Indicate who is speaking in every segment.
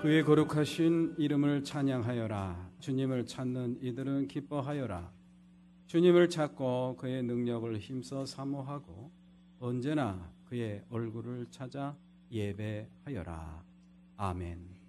Speaker 1: 그의 거룩하신 이름을 찬양하여라. 주님을 찾는 이들은 기뻐하여라. 주님을 찾고 그의 능력을 힘써 사모하고 언제나 그의 얼굴을 찾아 예배하여라. 아멘.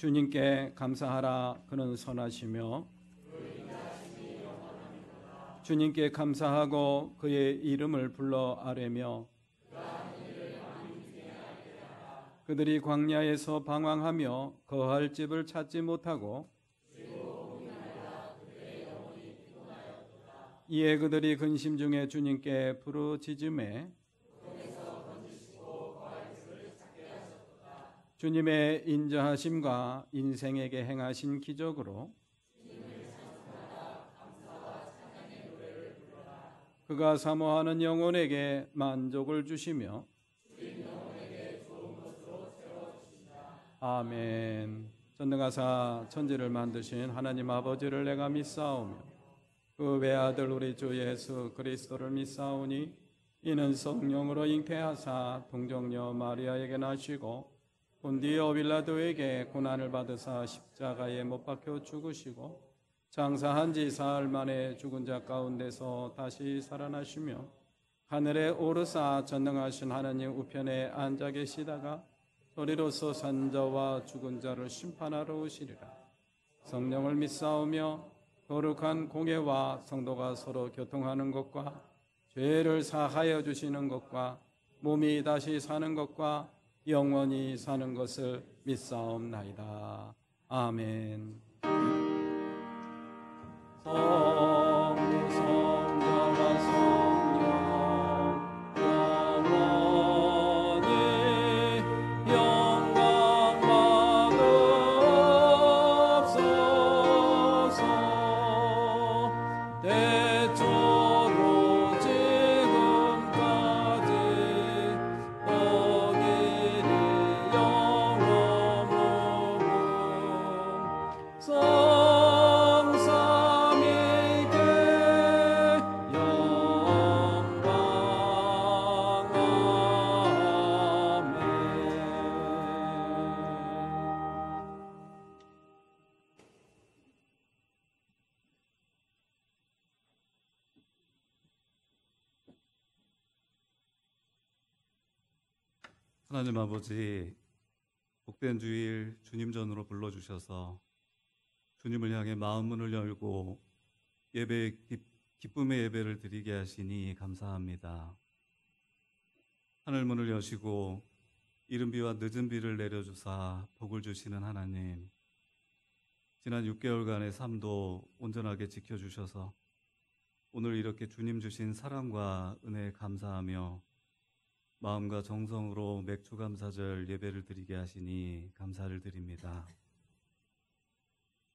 Speaker 1: 주님께 감사하라. 그는 선하시며 주님께 감사하고 그의 이름을 불러 아뢰며 그들이 광야에서 방황하며 거할 집을 찾지 못하고 이에 그들이 근심 중에 주님께 부르짖음에 주님의 인자하심과 인생에게 행하신 기적으로 그가 사모하는 영혼에게 만족을 주시며 아멘. 전능하사 천지를 만드신 하나님 아버지를 내가 믿사오며 그 외아들 우리 주 예수 그리스도를 믿사오니 이는 성령으로 잉태하사 동정녀 마리아에게 나시고 본디오 빌라도에게 고난을 받으사 십자가에 못 박혀 죽으시고 장사한 지 사흘 만에 죽은 자 가운데서 다시 살아나시며 하늘에 오르사 전능하신 하나님 우편에 앉아 계시다가 너리로서 산 자와 죽은 자를 심판하러 오시리라. 성령을 믿사오며 거룩한 공예와 성도가 서로 교통하는 것과 죄를 사하여 주시는 것과 몸이 다시 사는 것과 영원히 사는 것을 믿사옵나이다. 아멘. 성부 성자와 성령 영원히 영광 받으옵소서. 대초로 지금까지 너희는 영원무궁 성삼위께 영광. 아멘.
Speaker 2: 하나님 아버지, 복된 주일 주님 전으로 불러주셔서 주님을 향해 마음 문을 열고 기쁨의 예배를 드리게 하시니 감사합니다. 하늘 문을 여시고 이른 비와 늦은 비를 내려주사 복을 주시는 하나님, 지난 6개월간의 삶도 온전하게 지켜주셔서 오늘 이렇게 주님 주신 사랑과 은혜에 감사하며 마음과 정성으로 맥주감사절 예배를 드리게 하시니 감사를 드립니다.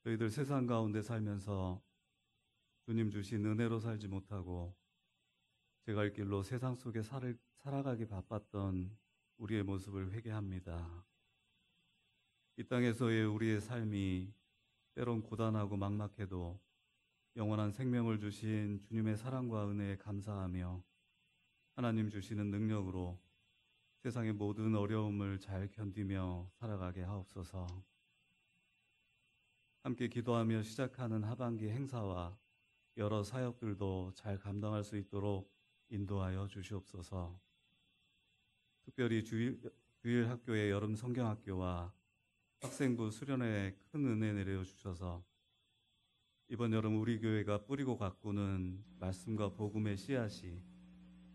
Speaker 2: 저희들 세상 가운데 살면서 주님 주신 은혜로 살지 못하고 제갈 길로 세상 속에 살아가기 바빴던 우리의 모습을 회개합니다. 이 땅에서의 우리의 삶이 때론 고단하고 막막해도 영원한 생명을 주신 주님의 사랑과 은혜에 감사하며 하나님 주시는 능력으로 세상의 모든 어려움을 잘 견디며 살아가게 하옵소서. 함께 기도하며 시작하는 하반기 행사와 여러 사역들도 잘 감당할 수 있도록 인도하여 주시옵소서. 특별히 주일 학교의 여름 성경학교와 학생부 수련회에 큰 은혜 내려주셔서 이번 여름 우리 교회가 뿌리고 가꾸는 말씀과 복음의 씨앗이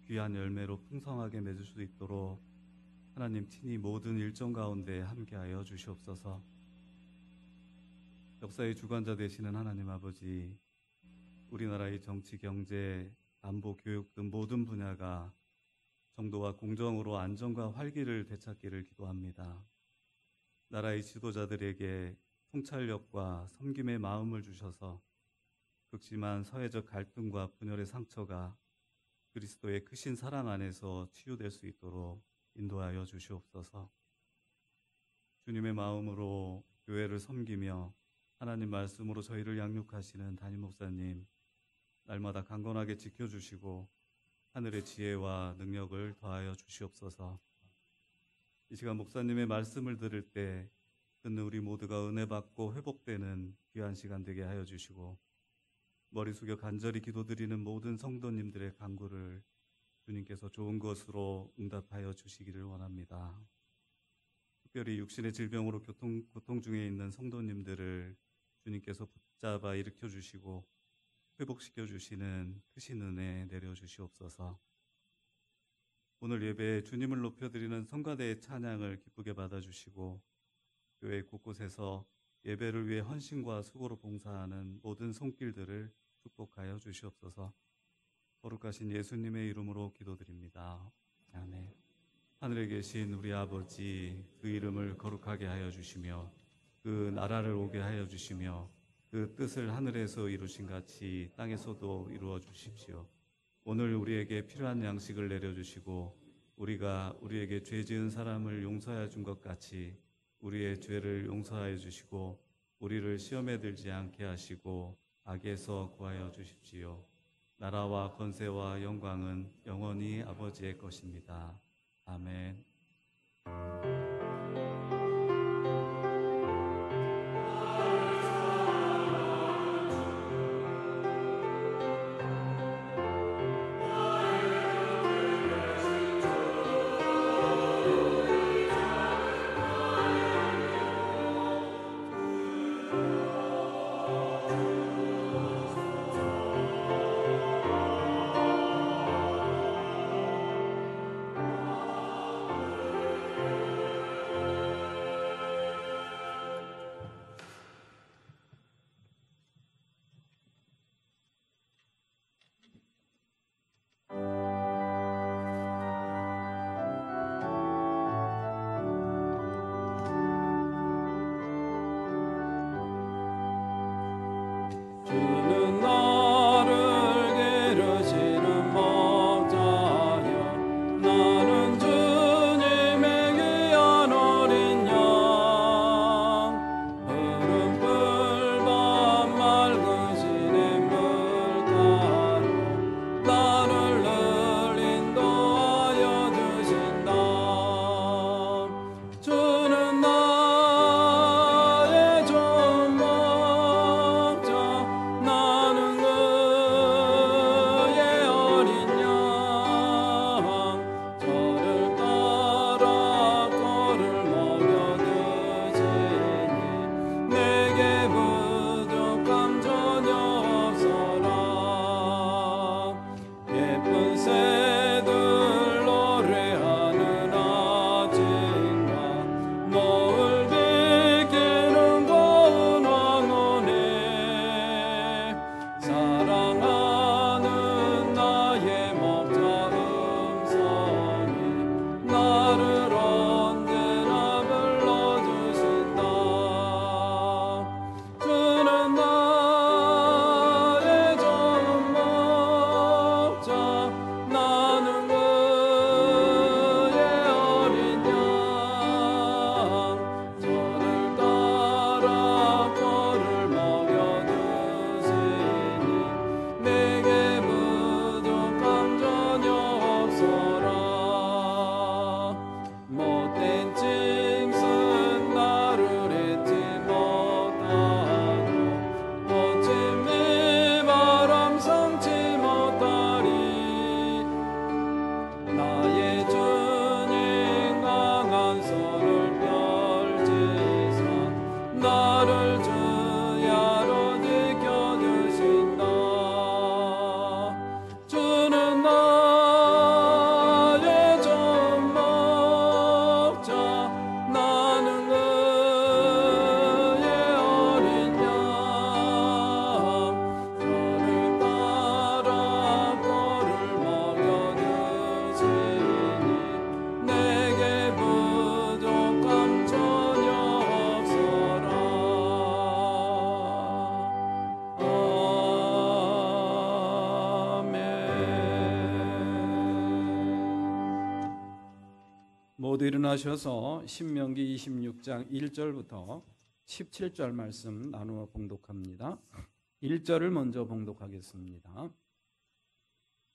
Speaker 2: 귀한 열매로 풍성하게 맺을 수 있도록 하나님 친히 모든 일정 가운데 함께하여 주시옵소서. 역사의 주관자 되시는 하나님 아버지, 우리나라의 정치, 경제, 안보, 교육 등 모든 분야가 정도와 공정으로 안정과 활기를 되찾기를 기도합니다. 나라의 지도자들에게 통찰력과 섬김의 마음을 주셔서 극심한 사회적 갈등과 분열의 상처가 그리스도의 크신 사랑 안에서 치유될 수 있도록 인도하여 주시옵소서. 주님의 마음으로 교회를 섬기며 하나님 말씀으로 저희를 양육하시는 담임 목사님, 날마다 강건하게 지켜주시고 하늘의 지혜와 능력을 더하여 주시옵소서. 이 시간 목사님의 말씀을 들을 때 듣는 우리 모두가 은혜 받고 회복되는 귀한 시간 되게 하여 주시고, 머리 숙여 간절히 기도드리는 모든 성도님들의 간구를 주님께서 좋은 것으로 응답하여 주시기를 원합니다. 특별히 육신의 질병으로 고통 중에 있는 성도님들을 주님께서 붙잡아 일으켜 주시고 회복시켜 주시는 크신 은혜 내려주시옵소서. 오늘 예배에 주님을 높여드리는 성가대의 찬양을 기쁘게 받아주시고 교회 곳곳에서 예배를 위해 헌신과 수고로 봉사하는 모든 손길들을 축복하여 주시옵소서. 거룩하신 예수님의 이름으로 기도드립니다. 아멘. 하늘에 계신 우리 아버지, 그 이름을 거룩하게 하여 주시며 그 나라를 오게 하여 주시며 그 뜻을 하늘에서 이루신 같이 땅에서도 이루어 주십시오. 오늘 우리에게 필요한 양식을 내려주시고 우리가 우리에게 죄 지은 사람을 용서하여 준 것 같이 우리의 죄를 용서하여 주시고 우리를 시험에 들지 않게 하시고 악에서 구하여 주십시오. 나라와 권세와 영광은 영원히 아버지의 것입니다. 아멘.
Speaker 1: 모두 일어나셔서 신명기 26장 1절부터 17절 말씀 나누어 봉독합니다. 1절을 먼저 봉독하겠습니다.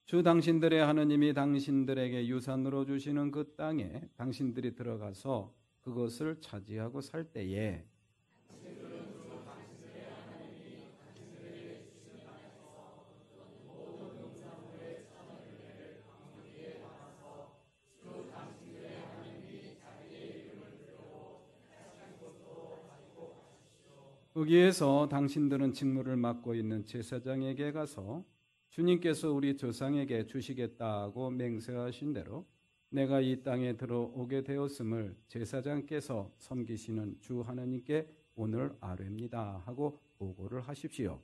Speaker 1: 주 당신들의 하느님이 당신들에게 유산으로 주시는 그 땅에 당신들이 들어가서 그것을 차지하고 살 때에 거기에서 당신들은 직무를 맡고 있는 제사장에게 가서 주님께서 우리 조상에게 주시겠다고 맹세하신 대로 내가 이 땅에 들어오게 되었음을 제사장께서 섬기시는 주 하나님께 오늘 아뢰입니다 하고 보고를 하십시오.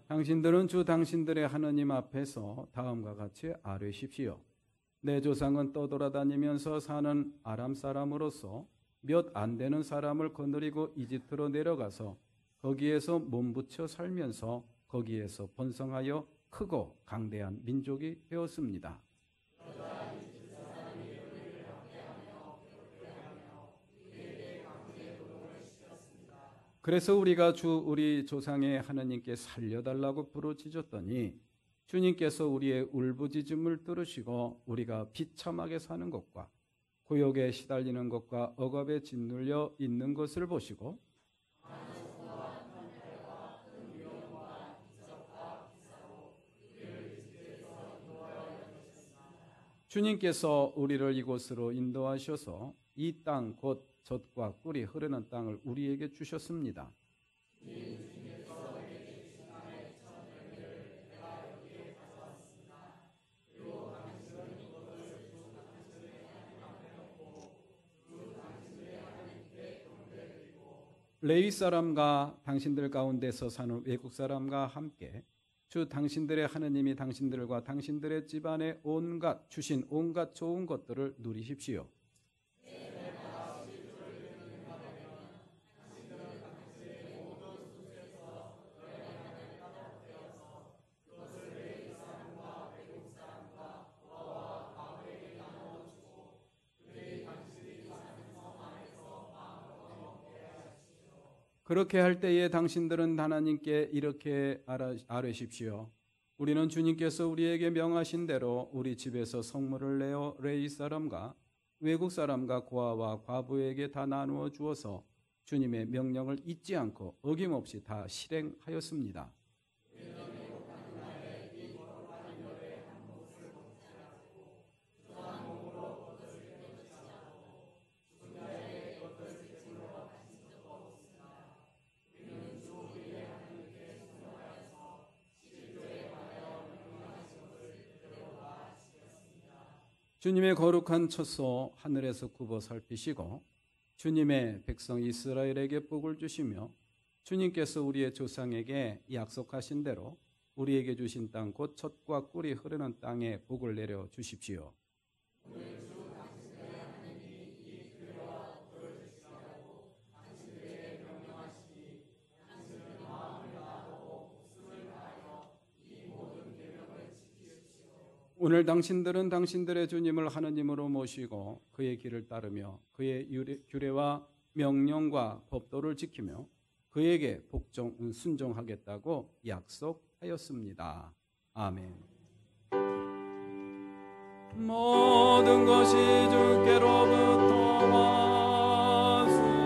Speaker 1: 당신들은 주 당신들의 하나님 앞에서 다음과 같이 아뢰십시오. 내 조상은 떠돌아다니면서 사는 아람 사람으로서 몇 안 되는 사람을 거느리고 이집트로 내려가서 거기에서 몸부쳐 살면서 거기에서 번성하여 크고 강대한 민족이 되었습니다. 그래서 우리가 우리 조상의 하나님께 살려달라고 부르짖었더니 주님께서 우리의 울부짖음을 들으시고 우리가 비참하게 사는 것과 고역에 시달리는 것과 억압에 짓눌려 있는 것을 보시고 주님께서 우리를 이곳으로 인도하셔서 이 땅 곧 젖과 꿀이 흐르는 땅을 우리에게 주셨습니다. 레위 사람과 당신들 가운데서 사는 외국 사람과 함께 주 당신들의 하느님이 당신들과 당신들의 집안에 주신 온갖 좋은 것들을 누리십시오. 그렇게 할 때에 당신들은 하나님께 이렇게 아뢰십시오. 우리는 주님께서 우리에게 명하신 대로 우리 집에서 성물을 내어 레위 사람과 외국 사람과 고아와 과부에게 다 나누어 주어서 주님의 명령을 잊지 않고 어김없이 다 실행하였습니다. 주님의 거룩한 처소 하늘에서 굽어 살피시고 주님의 백성 이스라엘에게 복을 주시며 주님께서 우리의 조상에게 약속하신 대로 우리에게 주신 땅 곧 젖과 꿀이 흐르는 땅에 복을 내려 주십시오. 오늘 당신들은 당신들의 주님을 하느님으로 모시고 그의 길을 따르며 그의 규례와 명령과 법도를 지키며 그에게 순종하겠다고 약속하였습니다. 아멘. 모든 것이 주께로부터 왔으니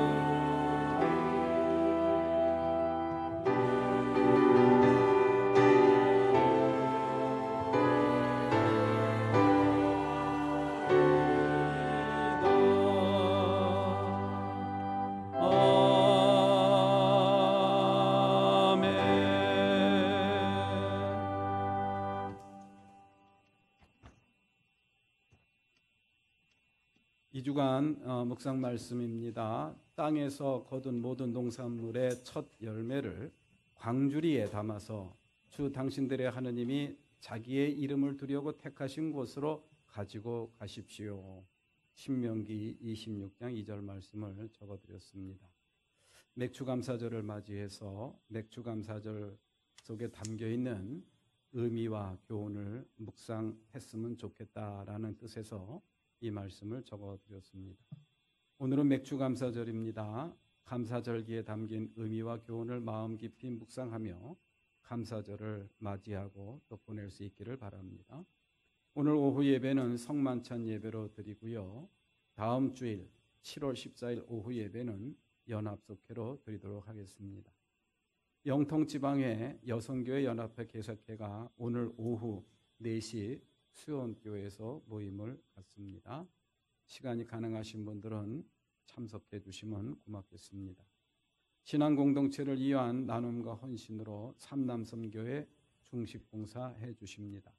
Speaker 1: 이 주간 묵상 말씀입니다. 땅에서 거둔 모든 농산물의 첫 열매를 광주리에 담아서 주 당신들의 하느님이 자기의 이름을 두려고 택하신 곳으로 가지고 가십시오. 신명기 26장 2절 말씀을 적어드렸습니다. 맥주감사절을 맞이해서 맥주감사절 속에 담겨 있는 의미와 교훈을 묵상했으면 좋겠다라는 뜻에서 이 말씀을 적어드렸습니다. 오늘은 맥주감사절입니다. 감사절기에 담긴 의미와 교훈을 마음 깊이 묵상하며 감사절을 맞이하고 또 보낼 수 있기를 바랍니다. 오늘 오후 예배는 성만찬 예배로 드리고요. 다음 주일 7월 14일 오후 예배는 연합속회로 드리도록 하겠습니다. 영통지방의 여성교회 연합회 개석회가 오늘 오후 4시 수원교회에서 모임을 갖습니다. 시간이 가능하신 분들은 참석해 주시면 고맙겠습니다. 신앙공동체를 위한 나눔과 헌신으로 삼남섬교회 중식봉사해 주십니다.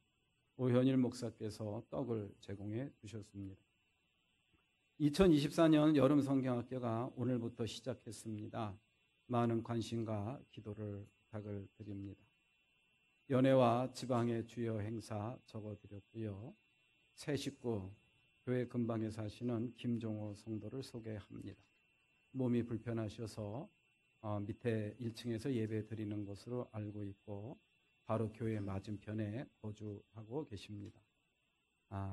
Speaker 1: 오현일 목사께서 떡을 제공해 주셨습니다. 2024년 여름성경학교가 오늘부터 시작했습니다. 많은 관심과 기도를 부탁을 드립니다. 연회와 지방의 주요 행사 적어드렸고요. 새 식구 교회 근방에 사시는 김종호 성도를 소개합니다. 몸이 불편하셔서 밑에 1층에서 예배 드리는 것으로 알고 있고 바로 교회 맞은편에 거주하고 계십니다.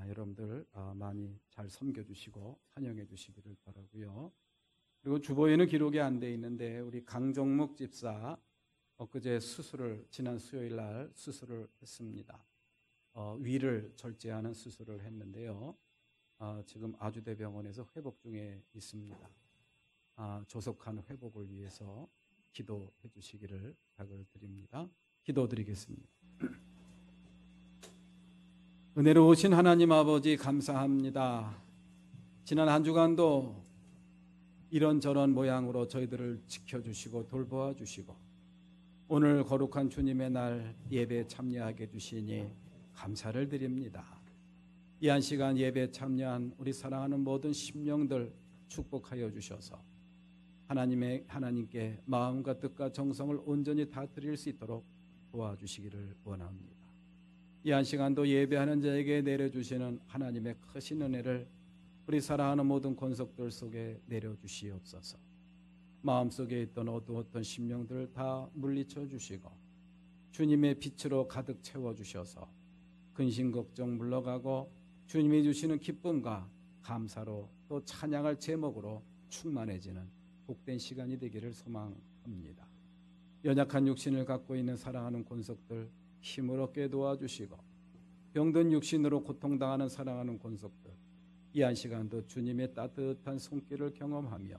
Speaker 1: 여러분들 많이 잘 섬겨주시고 환영해 주시기를 바라고요. 그리고 주보에는 기록이 안 돼 있는데 우리 강정묵 집사 엊그제 지난 수요일 날 수술을 했습니다. 위를 절제하는 수술을 했는데요. 지금 아주대병원에서 회복 중에 있습니다. 조속한 회복을 위해서 기도해 주시기를 부탁을 드립니다. 기도드리겠습니다. 은혜로우신 하나님 아버지 감사합니다. 지난 한 주간도 이런저런 모양으로 저희들을 지켜주시고 돌보아 주시고 오늘 거룩한 주님의 날 예배에 참여하게 해주시니 감사를 드립니다. 이 한 시간 예배에 참여한 우리 사랑하는 모든 심령들 축복하여 주셔서 하나님께 마음과 뜻과 정성을 온전히 다 드릴 수 있도록 도와주시기를 원합니다. 이 한 시간도 예배하는 자에게 내려주시는 하나님의 크신 은혜를 우리 사랑하는 모든 권속들 속에 내려주시옵소서. 마음속에 있던 어두웠던 심령들을 다 물리쳐 주시고 주님의 빛으로 가득 채워주셔서 근심 걱정 물러가고 주님이 주시는 기쁨과 감사로 또 찬양할 제목으로 충만해지는 복된 시간이 되기를 소망합니다. 연약한 육신을 갖고 있는 사랑하는 권속들 힘을 얻게 도와주시고 병든 육신으로 고통당하는 사랑하는 권속들 이 한 시간도 주님의 따뜻한 손길을 경험하며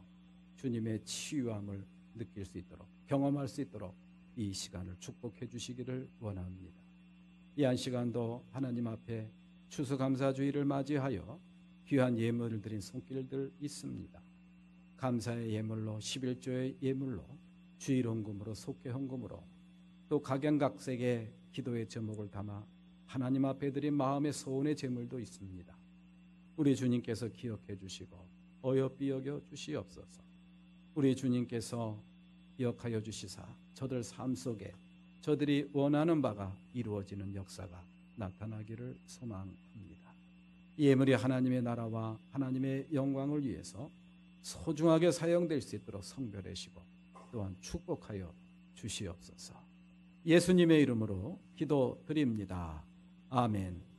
Speaker 1: 주님의 치유함을 느낄 수 있도록 경험할 수 있도록 이 시간을 축복해 주시기를 원합니다. 이 한 시간도 하나님 앞에 추수감사주의를 맞이하여 귀한 예물을 드린 손길들 있습니다. 감사의 예물로 11조의 예물로 주일 헌금으로 속회 헌금으로 또 각양각색의 기도의 제목을 담아 하나님 앞에 드린 마음의 소원의 제물도 있습니다. 우리 주님께서 기억해 주시고 어여삐 여겨 주시옵소서. 우리 주님께서 기억하여 주시사 저들 삶 속에 저들이 원하는 바가 이루어지는 역사가 나타나기를 소망합니다. 이 예물이 하나님의 나라와 하나님의 영광을 위해서 소중하게 사용될 수 있도록 성별하시고 또한 축복하여 주시옵소서. 예수님의 이름으로 기도드립니다. 아멘.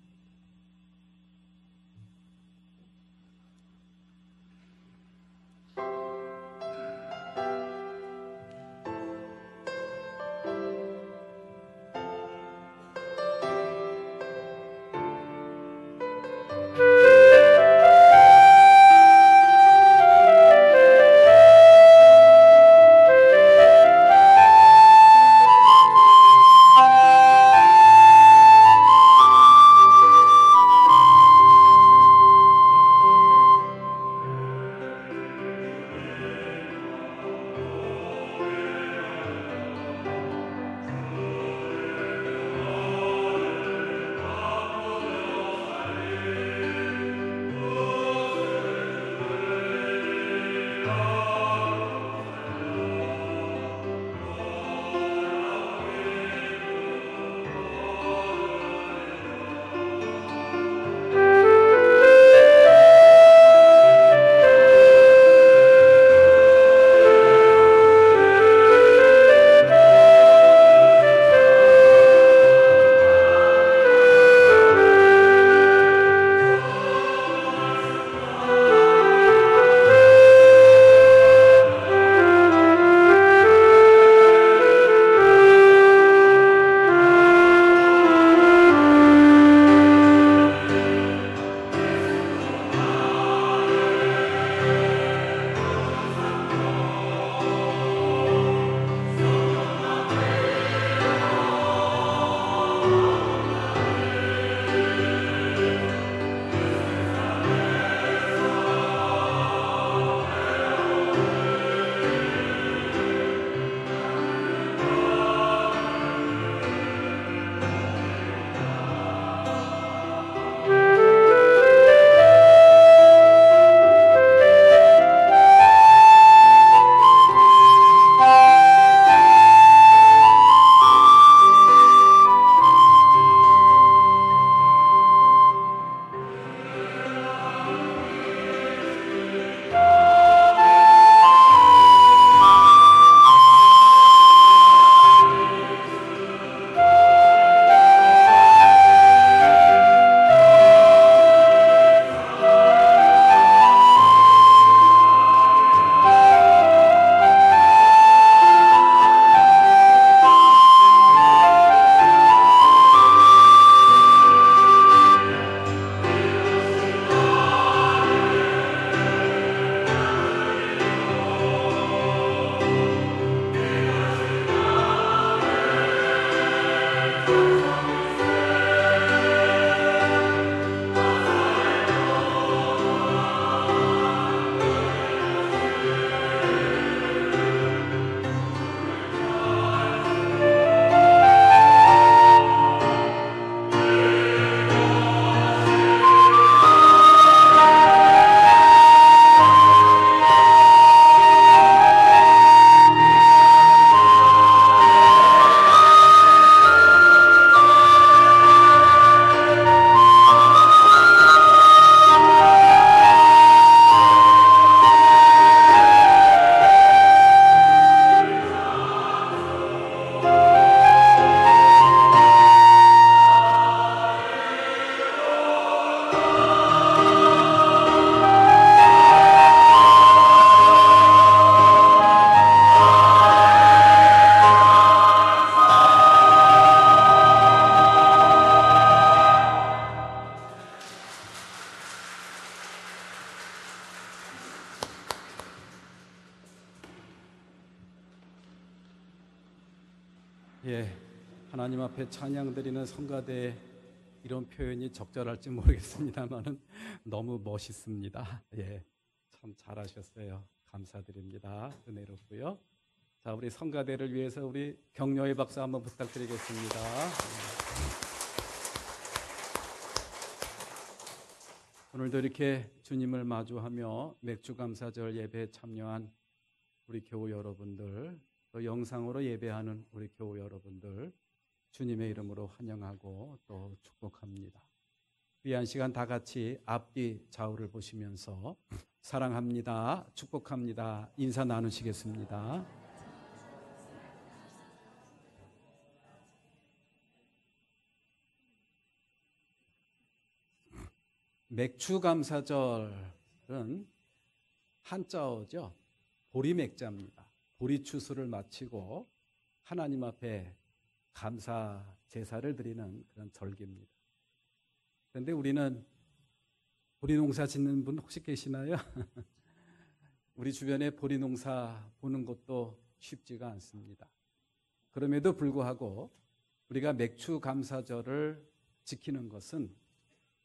Speaker 1: 예, 하나님 앞에 찬양 드리는 성가대 이런 표현이 적절할지 모르겠습니다만은 너무 멋있습니다. 예, 참 잘하셨어요. 감사드립니다. 은혜롭고요. 자, 우리 성가대를 위해서 우리 격려의 박수 한번 부탁드리겠습니다. 오늘도 이렇게 주님을 마주하며 맥주감사절 예배에 참여한 우리 교우 여러분들, 또 영상으로 예배하는 우리 교우 여러분들 주님의 이름으로 환영하고 또 축복합니다. 귀한 시간 다 같이 앞뒤 좌우를 보시면서 사랑합니다, 축복합니다 인사 나누시겠습니다. 맥추감사절은 한자어죠. 보리맥자입니다. 보리추수를 마치고 하나님 앞에 감사 제사를 드리는 그런 절기입니다. 그런데 우리는 보리 농사 짓는 분 혹시 계시나요? 우리 주변에 보리 농사 보는 것도 쉽지가 않습니다. 그럼에도 불구하고 우리가 맥추감사절을 지키는 것은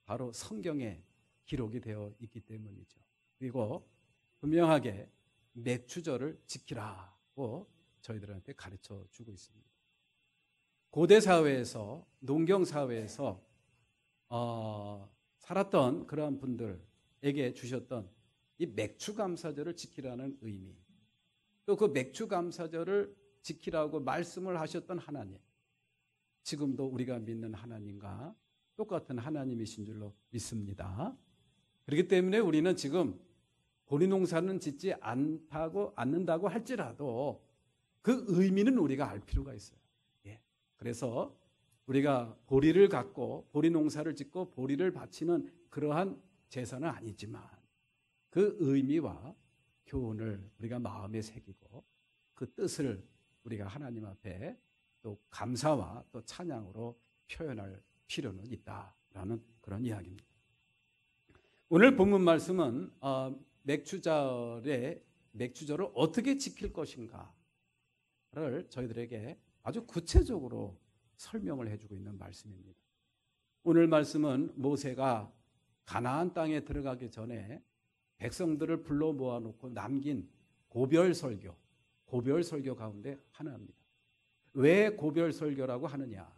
Speaker 1: 바로 성경에 기록이 되어 있기 때문이죠. 그리고 분명하게 맥추절을 지키라고 저희들한테 가르쳐 주고 있습니다. 고대 사회에서, 농경 사회에서 살았던 그러한 분들에게 주셨던 이 맥추감사절을 지키라는 의미, 또 그 맥추감사절을 지키라고 말씀을 하셨던 하나님, 지금도 우리가 믿는 하나님과 똑같은 하나님이신 줄로 믿습니다. 그렇기 때문에 우리는 지금 보리 농사는 짓지 않는다고 할지라도 그 의미는 우리가 알 필요가 있어요. 예. 그래서 우리가 보리를 갖고 보리 농사를 짓고 보리를 바치는 그러한 제사는 아니지만 그 의미와 교훈을 우리가 마음에 새기고 그 뜻을 우리가 하나님 앞에 또 감사와 또 찬양으로 표현할 필요는 있다라는 그런 이야기입니다. 오늘 본문 말씀은 맥추절을 어떻게 지킬 것인가를 저희들에게 아주 구체적으로 설명을 해주고 있는 말씀입니다. 오늘 말씀은 모세가 가나안 땅에 들어가기 전에 백성들을 불러 모아놓고 남긴 고별설교 가운데 하나입니다. 왜 고별설교라고 하느냐?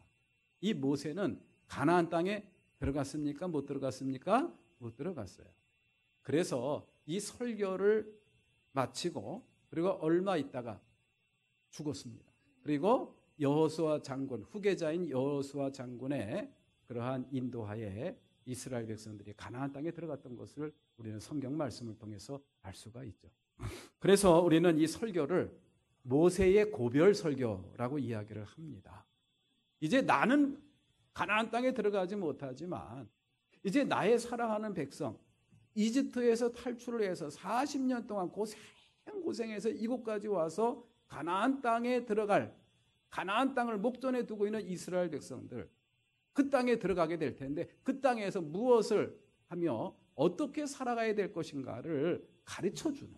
Speaker 1: 이 모세는 가나안 땅에 들어갔습니까? 못 들어갔습니까? 못 들어갔어요. 그래서 이 설교를 마치고 그리고 얼마 있다가 죽었습니다. 그리고 여호수아 장군, 후계자인 여호수아 장군의 그러한 인도하에 이스라엘 백성들이 가나안 땅에 들어갔던 것을 우리는 성경 말씀을 통해서 알 수가 있죠. 그래서 우리는 이 설교를 모세의 고별 설교라고 이야기를 합니다. 이제 나는 가나안 땅에 들어가지 못하지만 이제 나의 사랑하는 백성 이집트에서 탈출을 해서 40년 동안 고생해서 이곳까지 와서 가나안 땅에 들어갈, 가나안 땅을 목전에 두고 있는 이스라엘 백성들, 그 땅에 들어가게 될 텐데 그 땅에서 무엇을 하며 어떻게 살아가야 될 것인가를 가르쳐주는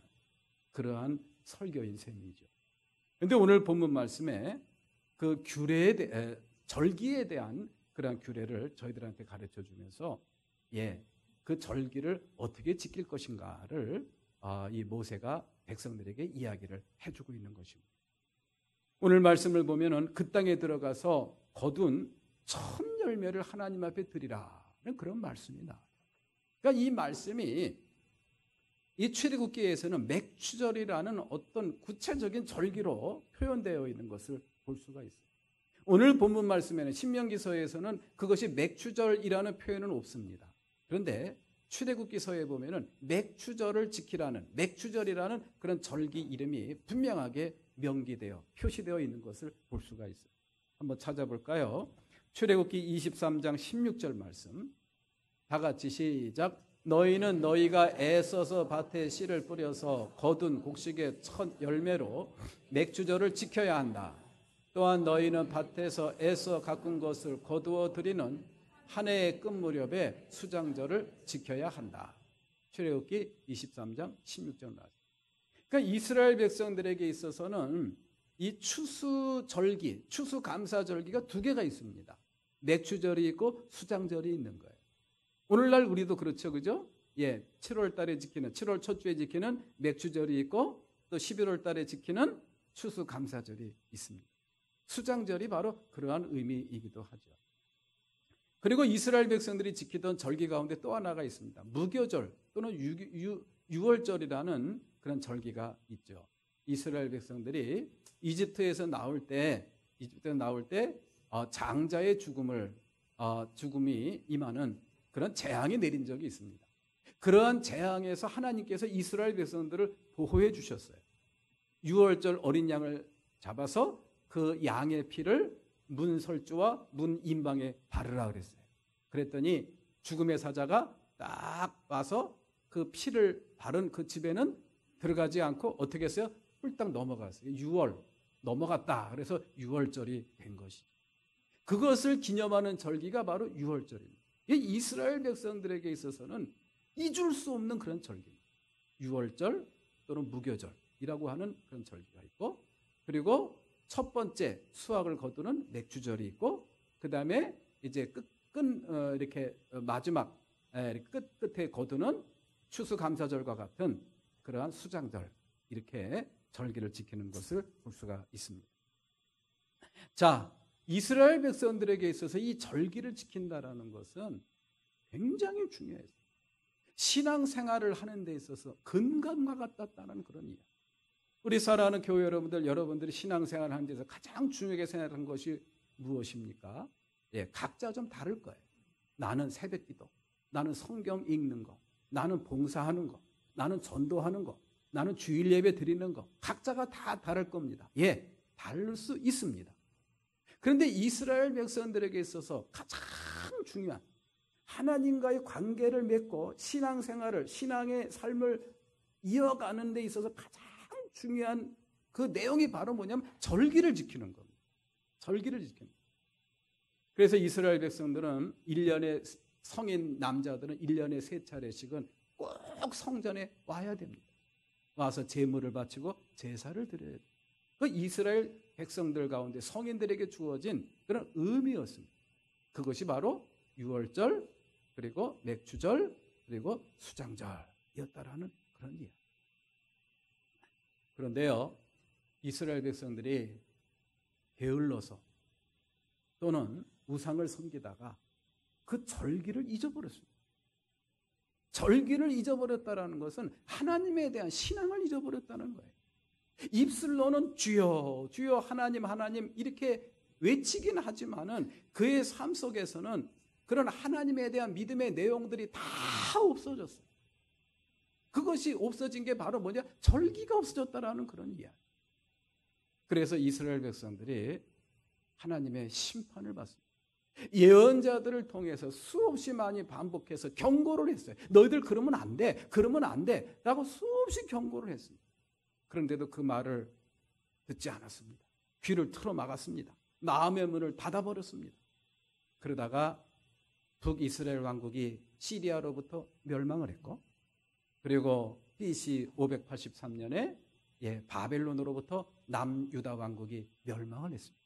Speaker 1: 그러한 설교인 셈이죠. 그런데 오늘 본문 말씀에 그 절기에 대한 그러한 규례를 저희들한테 가르쳐주면서 그 절기를 어떻게 지킬 것인가를 이 모세가 백성들에게 이야기를 해주고 있는 것입니다. 오늘 말씀을 보면은 그 땅에 들어가서 거둔 첫 열매를 하나님 앞에 드리라는 그런 말씀이 나와요. 그러니까 이 말씀이 이 출애굽기에서는 맥추절이라는 어떤 구체적인 절기로 표현되어 있는 것을 볼 수가 있어요. 오늘 본문 말씀에는 신명기서에서는 그것이 맥추절이라는 표현은 없습니다. 그런데 출애굽기서에 보면은 맥추절을 지키라는, 맥추절이라는 그런 절기 이름이 분명하게 명기되어 표시되어 있는 것을 볼 수가 있어요. 한번 찾아볼까요? 출애굽기 23장 16절 말씀. 다 같이 시작. 너희는 너희가 애써서 밭에 씨를 뿌려서 거둔 곡식의 첫 열매로 맥추절을 지켜야 한다. 또한 너희는 밭에서 애써 가꾼 것을 거두어 드리는 한 해의 끝 무렵에 수장절을 지켜야 한다. 출애굽기 23장 16절 말씀. 그러니까 이스라엘 백성들에게 있어서는 이 추수절기, 추수감사절기가 두 개가 있습니다. 맥추절이 있고 수장절이 있는 거예요. 오늘날 우리도 그렇죠, 그죠? 예, 7월 달에 지키는, 7월 첫 주에 지키는 맥추절이 있고 또 11월 달에 지키는 추수감사절이 있습니다. 수장절이 바로 그러한 의미이기도 하죠. 그리고 이스라엘 백성들이 지키던 절기 가운데 또 하나가 있습니다. 무교절 또는 유월절이라는 그런 절기가 있죠. 이스라엘 백성들이 이집트에서 나올 때 장자의 죽음이 임하는 그런 재앙이 내린 적이 있습니다. 그러한 재앙에서 하나님께서 이스라엘 백성들을 보호해 주셨어요. 유월절 어린 양을 잡아서 그 양의 피를 문설주와 문인방에 바르라 그랬어요. 그랬더니 죽음의 사자가 딱 와서 그 피를 바른 그 집에는 들어가지 않고 어떻게 했어요? 홀딱 넘어갔어요. 6월 넘어갔다. 그래서 유월절이 된 것이죠. 그것을 기념하는 절기가 바로 유월절입니다. 이스라엘 백성들에게 있어서는 잊을 수 없는 그런 절기입니다. 유월절 또는 무교절이라고 하는 그런 절기가 있고, 그리고 첫 번째 수확을 거두는 맥주절이 있고, 그 다음에 이제 이렇게 마지막 끝에 거두는 추수감사절과 같은 그러한 수장절, 이렇게 절기를 지키는 것을 볼 수가 있습니다. 자, 이스라엘 백성들에게 있어서 이 절기를 지킨다라는 것은 굉장히 중요해요. 신앙생활을 하는 데 있어서 근간과 같다는 그런 이야기. 우리 사랑하는 교회 여러분들이 신앙생활을 하는 데서 가장 중요하게 생각하는 것이 무엇입니까? 예, 각자 좀 다를 거예요. 나는 새벽기도, 나는 성경 읽는 거, 나는 봉사하는 거, 나는 전도하는 거, 나는 주일 예배 드리는 거, 각자가 다 다를 겁니다. 예, 다를 수 있습니다. 그런데 이스라엘 백성들에게 있어서 가장 중요한 하나님과의 관계를 맺고 신앙생활을, 신앙의 삶을 이어가는 데 있어서 가장 중요한 그 내용이 바로 뭐냐면 절기를 지키는 겁니다. 절기를 지키는 겁니다. 그래서 이스라엘 백성들은 1년에 성인 남자들은 1년에 3차례씩은 꼭 성전에 와야 됩니다. 와서 제물을 바치고 제사를 드려야 돼요. 그 이스라엘 백성들 가운데 성인들에게 주어진 그런 의미였습니다. 그것이 바로 유월절, 그리고 맥주절, 그리고 수장절이었다라는 그런 이야기. 그런데요, 이스라엘 백성들이 게을러서 또는 우상을 섬기다가 그 절기를 잊어버렸습니다. 절기를 잊어버렸다는 것은 하나님에 대한 신앙을 잊어버렸다는 거예요. 입술로는 주여 주여 하나님 하나님 이렇게 외치긴 하지만은 그의 삶 속에서는 그런 하나님에 대한 믿음의 내용들이 다 없어졌어요. 그것이 없어진 게 바로 뭐냐? 절기가 없어졌다라는 그런 이야기. 그래서 이스라엘 백성들이 하나님의 심판을 받습니다. 예언자들을 통해서 수없이 많이 반복해서 경고를 했어요. 너희들 그러면 안 돼. 그러면 안 돼. 라고 수없이 경고를 했습니다. 그런데도 그 말을 듣지 않았습니다. 귀를 틀어 막았습니다. 마음의 문을 닫아버렸습니다. 그러다가 북이스라엘 왕국이 시리아로부터 멸망을 했고, 그리고 BC 583년에 바벨론으로부터 남유다 왕국이 멸망을 했습니다.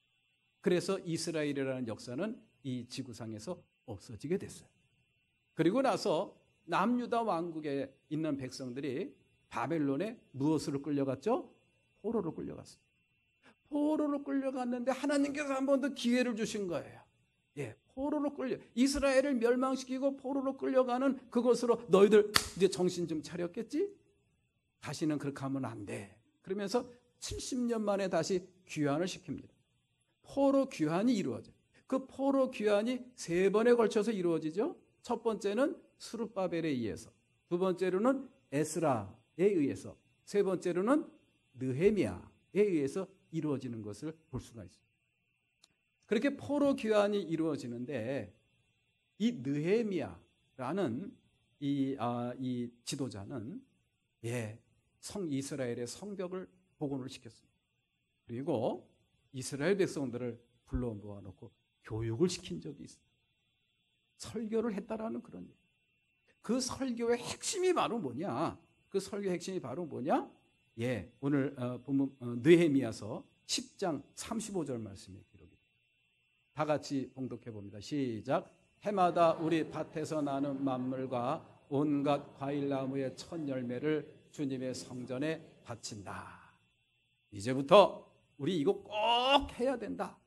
Speaker 1: 그래서 이스라엘이라는 역사는 이 지구상에서 없어지게 됐어요. 그리고 나서 남유다 왕국에 있는 백성들이 바벨론에 무엇으로 끌려갔죠? 포로로 끌려갔어요. 포로로 끌려갔는데 하나님께서 한 번 더 기회를 주신 거예요. 포로로 이스라엘을 멸망시키고 포로로 끌려가는 그것으로 너희들 이제 정신 좀 차렸겠지? 다시는 그렇게 하면 안 돼. 그러면서 70년 만에 다시 귀환을 시킵니다. 포로 귀환이 이루어져요. 그 포로 귀환이 3번에 걸쳐서 이루어지죠. 첫 번째는 스룹바벨에 의해서, 두 번째로는 에스라에 의해서, 세 번째로는 느헤미야에 의해서 이루어지는 것을 볼 수가 있습니다. 그렇게 포로 귀환이 이루어지는데 이 느헤미야라는 이 지도자는 이스라엘의 성벽을 복원을 시켰습니다. 그리고 이스라엘 백성들을 불러 모아놓고 교육을 시킨 적이 있습니다. 설교를 했다라는 그런 일. 그 설교의 핵심이 바로 뭐냐? 그 설교의 핵심이 바로 뭐냐? 오늘 본문 느헤미야서 10장 35절 말씀에 기록이 됩니다. 다 같이 봉독해 봅니다. 시작. 해마다 우리 밭에서 나는 만물과 온갖 과일나무의 첫 열매를 주님의 성전에 바친다. 이제부터 우리 이거 꼭 해야 된다.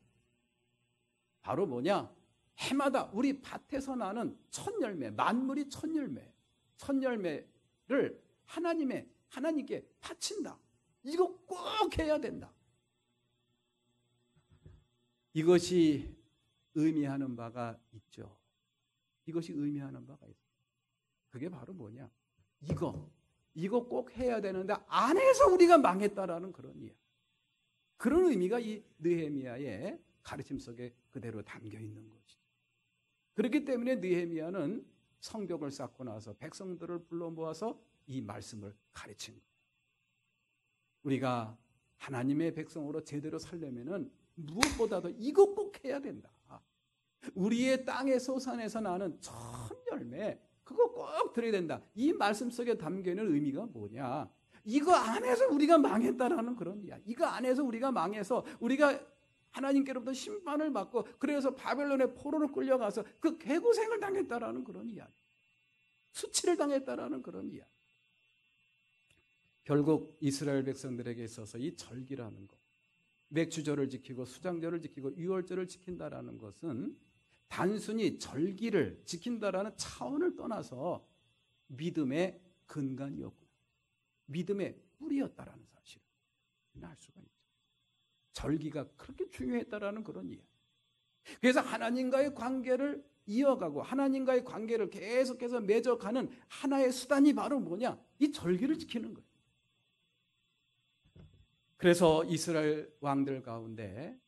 Speaker 1: 바로 뭐냐? 해마다 우리 밭에서 나는 첫 열매, 만물이 첫 열매, 첫 열매를 하나님께 바친다. 이거 꼭 해야 된다. 이것이 의미하는 바가 있죠. 이것이 의미하는 바가 있어요. 그게 바로 뭐냐? 이거 꼭 해야 되는데 안 해서 우리가 망했다라는 그런 이야기. 그런 의미가 이 느헤미야의 가르침 속에 그대로 담겨 있는 것이죠. 그렇기 때문에 느헤미야는 성벽을 쌓고 나서 백성들을 불러 모아서 이 말씀을 가르친 거예요. 우리가 하나님의 백성으로 제대로 살려면은 무엇보다도 이거 꼭 해야 된다. 우리의 땅의 소산에서 나는 첫 열매, 그거 꼭 드려야 된다. 이 말씀 속에 담겨 있는 의미가 뭐냐? 이거 안 해서 우리가 망했다라는 그런 이야기. 이거 안 해서 우리가 망해서 우리가 하나님께로부터 심판을 받고 그래서 바벨론의 포로로 끌려가서 그 개고생을 당했다라는 그런 이야기. 수치를 당했다라는 그런 이야기. 결국 이스라엘 백성들에게 있어서 이 절기라는 것, 맥주절을 지키고 수장절을 지키고 유월절을 지킨다라는 것은 단순히 절기를 지킨다라는 차원을 떠나서 믿음의 근간이었구나. 믿음의 뿌리였다라는 사실을 알 수가 있죠. 절기가 그렇게 중요했다라는 그런 이야기. 그래서 하나님과의 관계를 이어가고 하나님과의 관계를 계속해서 맺어가는 하나의 수단이 바로 뭐냐? 이 절기를 지키는 거예요. 그래서 이스라엘 왕들 가운데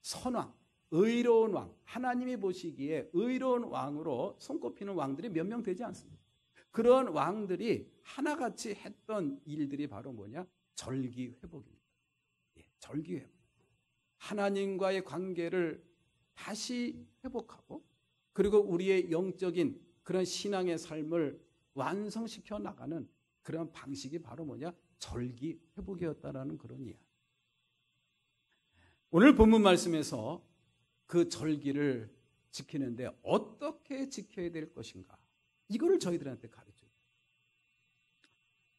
Speaker 1: 선왕, 의로운 왕, 하나님이 보시기에 의로운 왕으로 손꼽히는 왕들이 몇 명 되지 않습니다. 그런 왕들이 하나같이 했던 일들이 바로 뭐냐? 절기 회복입니다. 절기 회복. 하나님과의 관계를 다시 회복하고 그리고 우리의 영적인 그런 신앙의 삶을 완성시켜 나가는 그런 방식이 바로 뭐냐? 절기 회복이었다라는 그런 이야기. 오늘 본문 말씀에서 그 절기를 지키는데 어떻게 지켜야 될 것인가? 이거를 저희들한테 가르쳐요.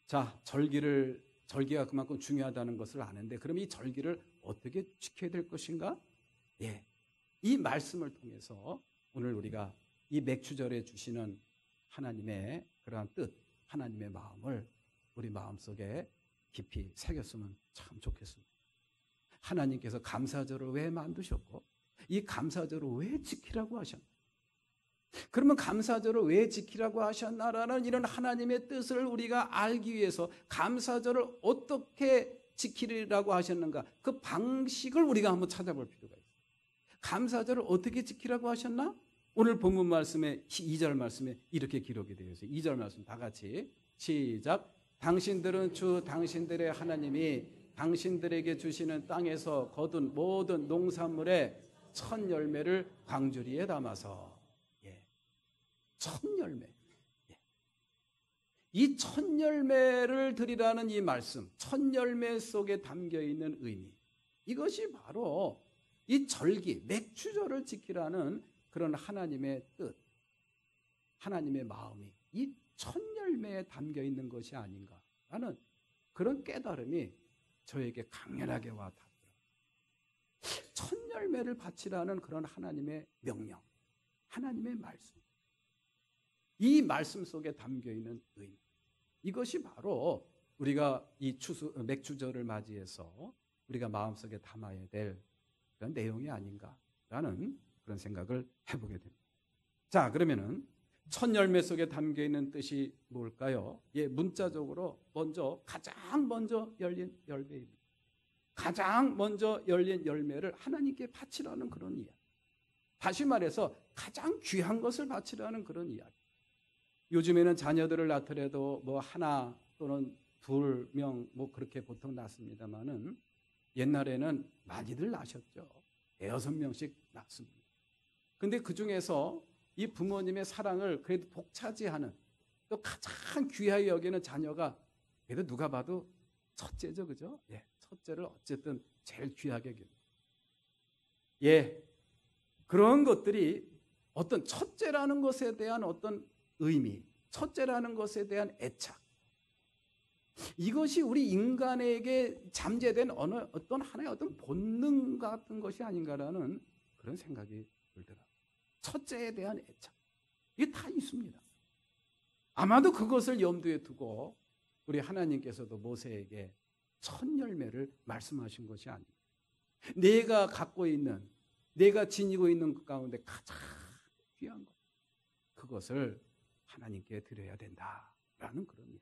Speaker 1: 자, 절기가 그만큼 중요하다는 것을 아는데 그럼 이 절기를 어떻게 지켜야 될 것인가? 이 말씀을 통해서 오늘 우리가 이 맥주절에 주시는 하나님의 그러한 뜻, 하나님의 마음을 우리 마음속에 깊이 새겼으면 참 좋겠습니다. 하나님께서 감사절을 왜 만드셨고 이 감사절을 왜 지키라고 하셨나? 그러면 감사절을 왜 지키라고 하셨나라는 이런 하나님의 뜻을 우리가 알기 위해서 감사절을 어떻게 지키라고 하셨는가? 그 방식을 우리가 한번 찾아볼 필요가 있어요. 감사절을 어떻게 지키라고 하셨나? 오늘 본문 말씀에 2절 말씀에 이렇게 기록이 되어 있어요. 2절 말씀 다 같이 시작. 당신들은 주 당신들의 하나님이 당신들에게 주시는 땅에서 거둔 모든 농산물의 첫 열매를 광주리에 담아서 첫 열매. 이 첫 열매를 드리라는 이 말씀, 첫 열매 속에 담겨 있는 의미. 이것이 바로 이 절기, 맥주절을 지키라는 그런 하나님의 뜻, 하나님의 마음이 이 첫 열매에 담겨 있는 것이 아닌가라는 그런 깨달음이 저에게 강렬하게 와 닿더라고요. 첫 열매를 바치라는 그런 하나님의 명령, 하나님의 말씀. 이 말씀 속에 담겨 있는 의미. 이것이 바로 우리가 이 맥주절을 맞이해서 우리가 마음속에 담아야 될 그런 내용이 아닌가라는 그런 생각을 해보게 됩니다. 자, 그러면은 첫 열매 속에 담겨 있는 뜻이 뭘까요? 문자적으로 가장 먼저 열린 열매입니다. 가장 먼저 열린 열매를 하나님께 바치라는 그런 이야기. 다시 말해서 가장 귀한 것을 바치라는 그런 이야기. 요즘에는 자녀들을 낳더라도 하나 또는 2명 그렇게 보통 낳습니다만은 옛날에는 많이들 낳으셨죠. 6명씩 낳습니다. 근데 그 중에서 이 부모님의 사랑을 그래도 독차지하는 또 가장 귀하게 여기는 자녀가 그래도 누가 봐도 첫째죠, 그죠? 첫째를 어쨌든 제일 귀하게 여깁니다. 예, 그런 것들이 어떤 첫째라는 것에 대한 어떤 의미, 첫째라는 것에 대한 애착, 이것이 우리 인간에게 잠재된 어떤 하나의 어떤 본능 같은 것이 아닌가라는 그런 생각이 들더라고요. 첫째에 대한 애착, 이게 다 있습니다. 아마도 그것을 염두에 두고 우리 하나님께서도 모세에게 첫 열매를 말씀하신 것이 아닙니다. 내가 갖고 있는, 내가 지니고 있는 그 가운데 가장 귀한 것, 그것을 하나님께 드려야 된다라는 그런 일.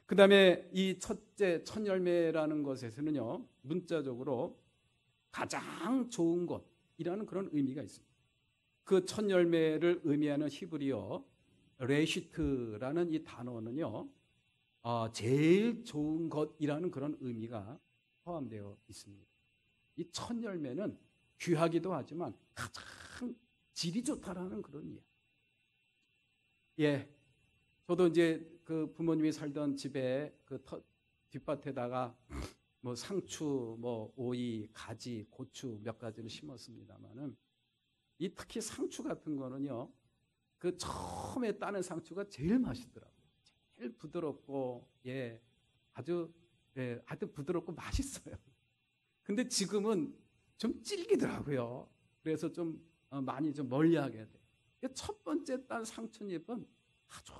Speaker 1: 그 다음에 이 첫째, 첫 열매라는 것에서는요, 문자적으로 가장 좋은 것이라는 그런 의미가 있습니다. 그 첫 열매를 의미하는 히브리어 레시트라는 이 단어는요, 제일 좋은 것이라는 그런 의미가 포함되어 있습니다. 이 첫 열매는 귀하기도 하지만 가장 질이 좋다라는 그런 이야기. 예, 저도 이제 그 부모님이 살던 집에 그 뒷밭에다가 뭐 상추, 뭐 오이, 가지, 고추 몇 가지를 심었습니다만은 이 특히 상추 같은 거는요, 그 처음에 따는 상추가 제일 맛있더라고요. 제일 부드럽고, 예, 아주 부드럽고 맛있어요. 근데 지금은 좀 질기더라고요. 그래서 좀 많이 좀 멀리하게 돼요. 첫 번째 딴 상추잎은 아주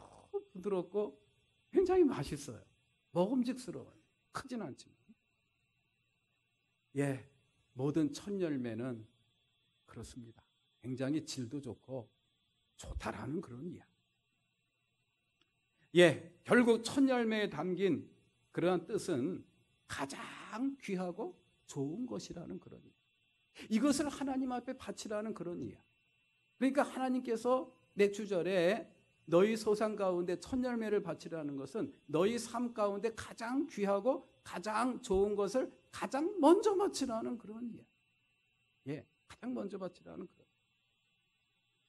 Speaker 1: 부드럽고 굉장히 맛있어요. 먹음직스러워요. 크진 않지만. 예, 모든 첫 열매는 그렇습니다. 굉장히 질도 좋고 좋다라는 그런 이야기. 예, 결국 첫 열매에 담긴 그러한 뜻은 가장 귀하고 좋은 것이라는 그런 이야기. 이것을 하나님 앞에 바치라는 그런 이야기. 그러니까 하나님께서 내주절에 너희 소산 가운데 첫 열매를 바치라는 것은 너희 삶 가운데 가장 귀하고 가장 좋은 것을 가장 먼저 바치라는 그런 이야기. 예, 가장 먼저 바치라는 그런.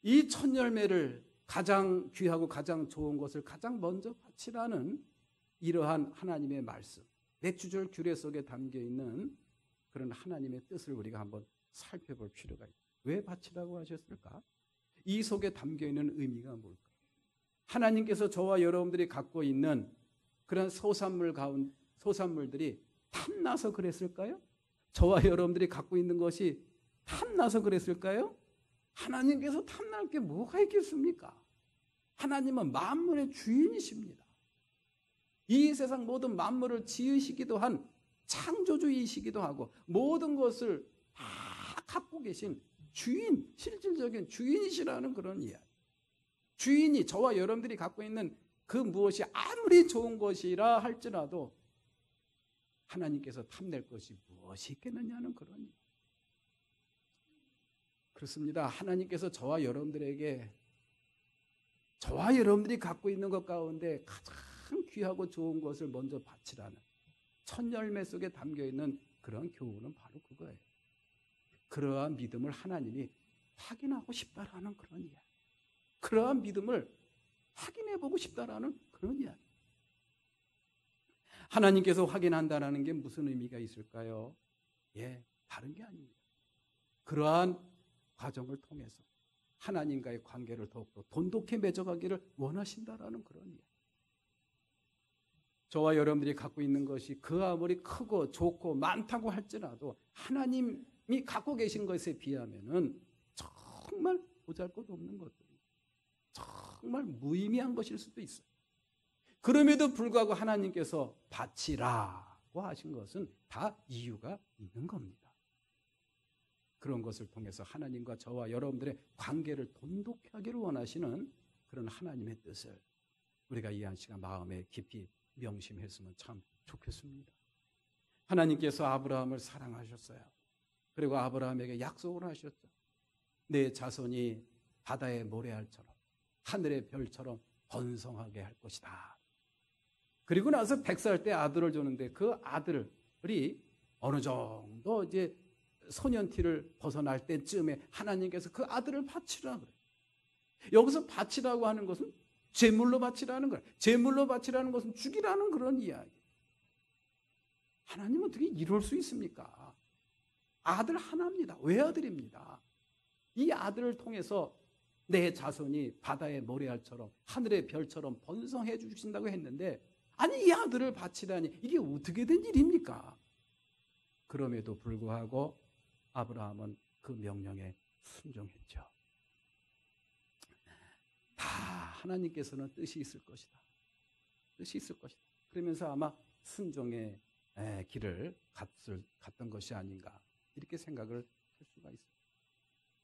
Speaker 1: 이 첫 열매를 가장 귀하고 가장 좋은 것을 가장 먼저 바치라는 이러한 하나님의 말씀, 내주절 규례 속에 담겨 있는 그런 하나님의 뜻을 우리가 한번 살펴볼 필요가 있다. 왜 바치라고 하셨을까? 이 속에 담겨 있는 의미가 뭘까? 하나님께서 저와 여러분들이 갖고 있는 그런 소산물들이 탐나서 그랬을까요? 저와 여러분들이 갖고 있는 것이 탐나서 그랬을까요? 하나님께서 탐날 게 뭐가 있겠습니까? 하나님은 만물의 주인이십니다. 이 세상 모든 만물을 지으시기도 한 창조주이시기도 하고 모든 것을 다 갖고 계신 주인, 실질적인 주인이시라는 그런 이야기. 주인이 저와 여러분들이 갖고 있는 그 무엇이 아무리 좋은 것이라 할지라도 하나님께서 탐낼 것이 무엇이 있겠느냐는 그런 이야기. 그렇습니다. 하나님께서 저와 여러분들에게 저와 여러분들이 갖고 있는 것 가운데 가장 귀하고 좋은 것을 먼저 바치라는 첫 열매 속에 담겨있는 그런 교훈은 바로 그거예요. 그러한 믿음을 하나님이 확인하고 싶다라는 그런 이야기. 그러한 믿음을 확인해보고 싶다라는 그런 이야기. 하나님께서 확인한다라는 게 무슨 의미가 있을까요? 예, 다른 게 아닙니다. 그러한 과정을 통해서 하나님과의 관계를 더욱더 돈독히 맺어가기를 원하신다라는 그런 이야기. 저와 여러분들이 갖고 있는 것이 그 아무리 크고 좋고 많다고 할지라도 하나님이 갖고 계신 것에 비하면은 정말 보잘것없는 것들이 정말 무의미한 것일 수도 있어요. 그럼에도 불구하고 하나님께서 바치라고 하신 것은 다 이유가 있는 겁니다. 그런 것을 통해서 하나님과 저와 여러분들의 관계를 돈독히 하기를 원하시는 그런 하나님의 뜻을 우리가 이 한 시간 마음에 깊이 명심했으면 참 좋겠습니다. 하나님께서 아브라함을 사랑하셨어요. 그리고 아브라함에게 약속을 하셨죠. 내 자손이 바다의 모래알처럼 하늘의 별처럼 번성하게 할 것이다. 그리고 나서 100살 때 아들을 주는데 그 아들이 어느 정도 이제 소년티를 벗어날 때쯤에 하나님께서 그 아들을 바치라 그래요. 여기서 바치라고 하는 것은 제물로 바치라는 거예요. 제물로 바치라는 것은 죽이라는 그런 이야기. 하나님은 어떻게 이럴 수 있습니까? 아들 하나입니다. 외아들입니다. 이 아들을 통해서 내 자손이 바다의 모래알처럼 하늘의 별처럼 번성해 주신다고 했는데, 아니 이 아들을 바치다니 이게 어떻게 된 일입니까? 그럼에도 불구하고 아브라함은 그 명령에 순종했죠. 다 하나님께서는 뜻이 있을 것이다. 뜻이 있을 것이다. 그러면서 아마 순종의 길을 갔던 것이 아닌가, 이렇게 생각을 할 수가 있습니다.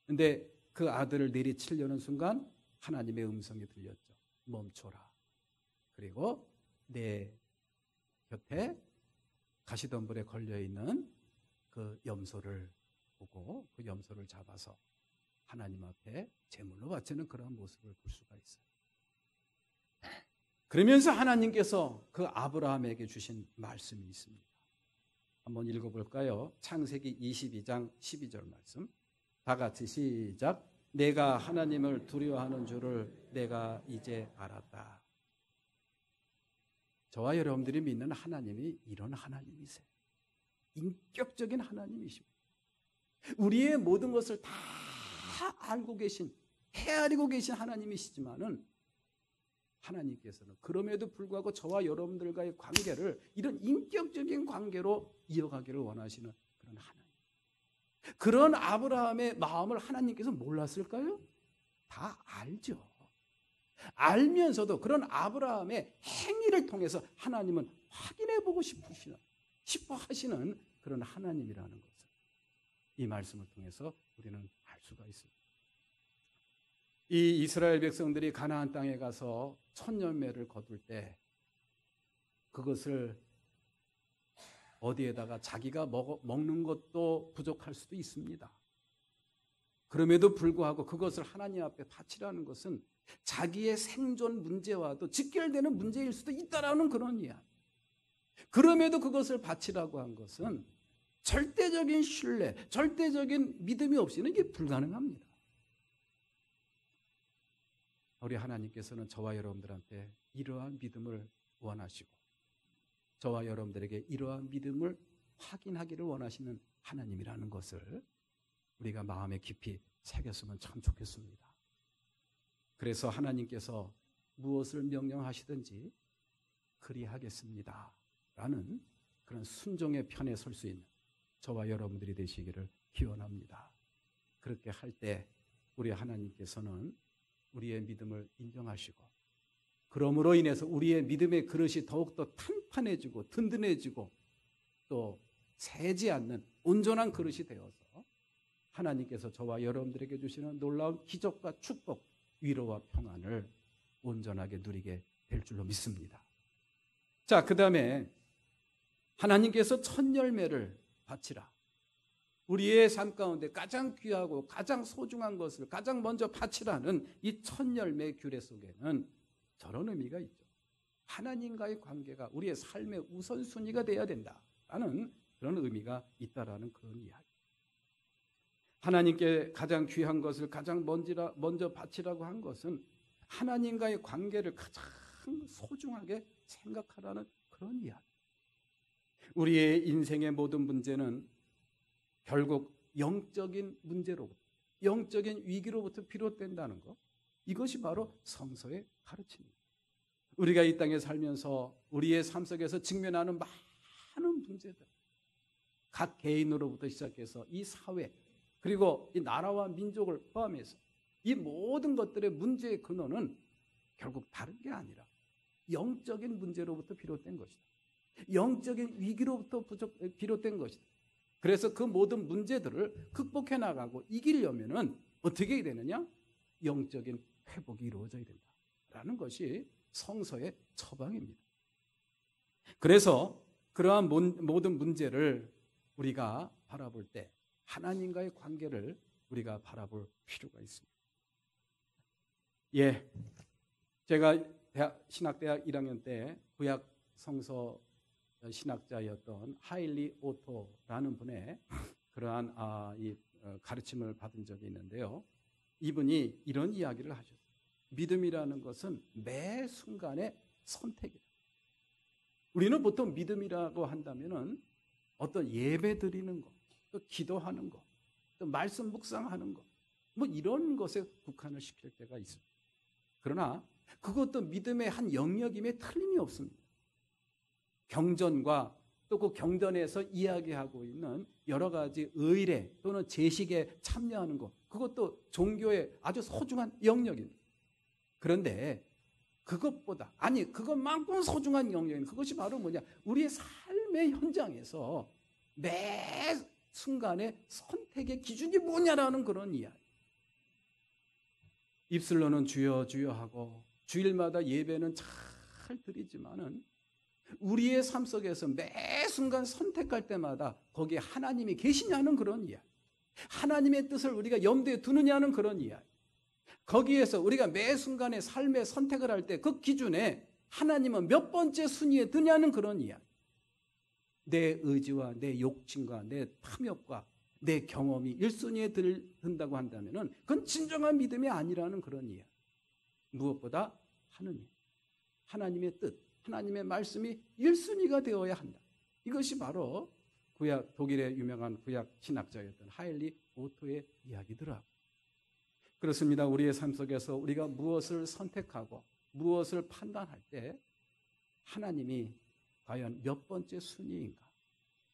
Speaker 1: 그런데 그 아들을 내리치려는 순간 하나님의 음성이 들렸죠. 멈춰라. 그리고 내 곁에 가시덤불에 걸려있는 그 염소를 보고 그 염소를 잡아서 하나님 앞에 제물로 바치는 그런 모습을 볼 수가 있어요. 그러면서 하나님께서 그 아브라함에게 주신 말씀이 있습니다. 한번 읽어볼까요? 창세기 22장 12절 말씀. 다 같이 시작. 내가 하나님을 두려워하는 줄을 내가 이제 알았다. 저와 여러분들이 믿는 하나님이 이런 하나님이세요. 인격적인 하나님이십니다. 우리의 모든 것을 다 알고 계신, 헤아리고 계신 하나님이시지만은 하나님께서는 그럼에도 불구하고 저와 여러분들과의 관계를 이런 인격적인 관계로 이어가기를 원하시는 그런 하나님. 그런 아브라함의 마음을 하나님께서 몰랐을까요? 다 알죠. 알면서도 그런 아브라함의 행위를 통해서 하나님은 확인해 보고 싶어 하시는 그런 하나님이라는 것을 이 말씀을 통해서 우리는 알 수가 있습니다. 이 이스라엘 백성들이 가나안 땅에 가서 천년매를 거둘 때 그것을 어디에다가 자기가 먹는 것도 부족할 수도 있습니다. 그럼에도 불구하고 그것을 하나님 앞에 바치라는 것은 자기의 생존 문제와도 직결되는 문제일 수도 있다라는 그런 이야기. 그럼에도 그것을 바치라고 한 것은 절대적인 신뢰, 절대적인 믿음이 없이는 이게 불가능합니다. 우리 하나님께서는 저와 여러분들한테 이러한 믿음을 원하시고 저와 여러분들에게 이러한 믿음을 확인하기를 원하시는 하나님이라는 것을 우리가 마음에 깊이 새겼으면 참 좋겠습니다. 그래서 하나님께서 무엇을 명령하시든지 그리하겠습니다 라는 그런 순종의 편에 설 수 있는 저와 여러분들이 되시기를 기원합니다. 그렇게 할 때 우리 하나님께서는 우리의 믿음을 인정하시고 그러므로 인해서 우리의 믿음의 그릇이 더욱더 탄탄해지고 든든해지고 또 새지 않는 온전한 그릇이 되어서 하나님께서 저와 여러분들에게 주시는 놀라운 기적과 축복, 위로와 평안을 온전하게 누리게 될 줄로 믿습니다. 자, 그 다음에 하나님께서 첫 열매를 바치라. 우리의 삶 가운데 가장 귀하고 가장 소중한 것을 가장 먼저 바치라는 이 첫 열매의 규례 속에는 저런 의미가 있죠. 하나님과의 관계가 우리의 삶의 우선순위가 되어야 된다라는 그런 의미가 있다라는 그런 이야기. 하나님께 가장 귀한 것을 가장 먼저 바치라고 한 것은 하나님과의 관계를 가장 소중하게 생각하라는 그런 이야기. 우리의 인생의 모든 문제는 결국 영적인 문제로부터, 영적인 위기로부터 비롯된다는 것. 이것이 바로 성서의 가르침입니다. 우리가 이 땅에 살면서 우리의 삶 속에서 직면하는 많은 문제들, 각 개인으로부터 시작해서 이 사회, 그리고 이 나라와 민족을 포함해서 이 모든 것들의 문제의 근원은 결국 다른 게 아니라 영적인 문제로부터 비롯된 것이다. 영적인 위기로부터 비롯된 것이다. 그래서 그 모든 문제들을 극복해 나가고 이기려면은 어떻게 해야 되느냐? 영적인 회복이 이루어져야 된다라는 것이 성서의 처방입니다. 그래서 그러한 모든 문제를 우리가 바라볼 때 하나님과의 관계를 우리가 바라볼 필요가 있습니다. 예, 제가 신학대학 1학년 때 구약 성서 신학자였던 하일리 오토라는 분의 그러한 가르침을 받은 적이 있는데요. 이분이 이런 이야기를 하셨어요. 믿음이라는 것은 매 순간의 선택이다. 우리는 보통 믿음이라고 한다면은 어떤 예배 드리는 것, 또 기도하는 것, 또 말씀 묵상하는 것, 뭐 이런 것에 국한을 시킬 때가 있습니다. 그러나 그것도 믿음의 한 영역임에 틀림이 없습니다. 경전과 또 그 경전에서 이야기하고 있는 여러 가지 의례 또는 제식에 참여하는 것, 그것도 종교의 아주 소중한 영역입니다. 그런데 그것보다, 아니 그것만큼 소중한 영역인 그것이 바로 뭐냐, 우리의 삶의 현장에서 매 순간의 선택의 기준이 뭐냐라는 그런 이야기. 입술로는 주여 주여 하고 주일마다 예배는 잘 드리지만은 우리의 삶 속에서 매 순간 선택할 때마다 거기에 하나님이 계시냐는 그런 이야기. 하나님의 뜻을 우리가 염두에 두느냐는 그런 이야기. 거기에서 우리가 매 순간의 삶의 선택을 할 때 그 기준에 하나님은 몇 번째 순위에 드냐는 그런 이야기. 내 의지와 내 욕심과 내 탐욕과 내 경험이 1순위에 든다고 한다면 그건 진정한 믿음이 아니라는 그런 이야기. 무엇보다 하나님의 뜻, 하나님의 말씀이 1순위가 되어야 한다. 이것이 바로 독일의 유명한 구약 신학자였던 하일리 오토의 이야기더라고요. 그렇습니다. 우리의 삶 속에서 우리가 무엇을 선택하고 무엇을 판단할 때 하나님이 과연 몇 번째 순위인가?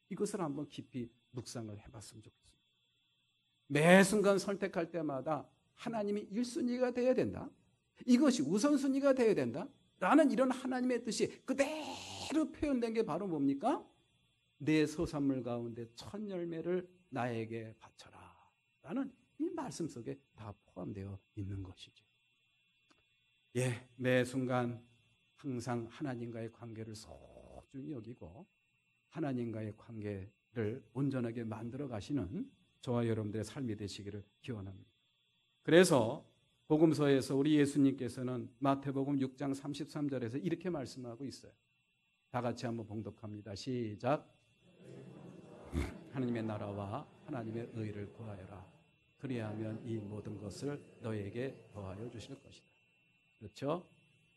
Speaker 1: 이것을 한번 깊이 묵상을 해봤으면 좋겠습니다. 매 순간 선택할 때마다 하나님이 1순위가 되어야 된다. 이것이 우선순위가 되어야 된다. 라는 이런 하나님의 뜻이 그대로 표현된 게 바로 뭡니까? 내 소산물 가운데 첫 열매를 나에게 바쳐라. 라는 이 말씀 속에 다 포함되어 있는 것이죠. 예, 매 순간 항상 하나님과의 관계를 소중히 여기고 하나님과의 관계를 온전하게 만들어 가시는 저와 여러분들의 삶이 되시기를 기원합니다. 그래서 복음서에서 우리 예수님께서는 마태복음 6장 33절에서 이렇게 말씀하고 있어요. 다 같이 한번 봉독합니다. 시작. 하나님의 나라와 하나님의 의를 구하여라. 그리하면 이 모든 것을 너에게 더하여 주실 것이다. 그렇죠?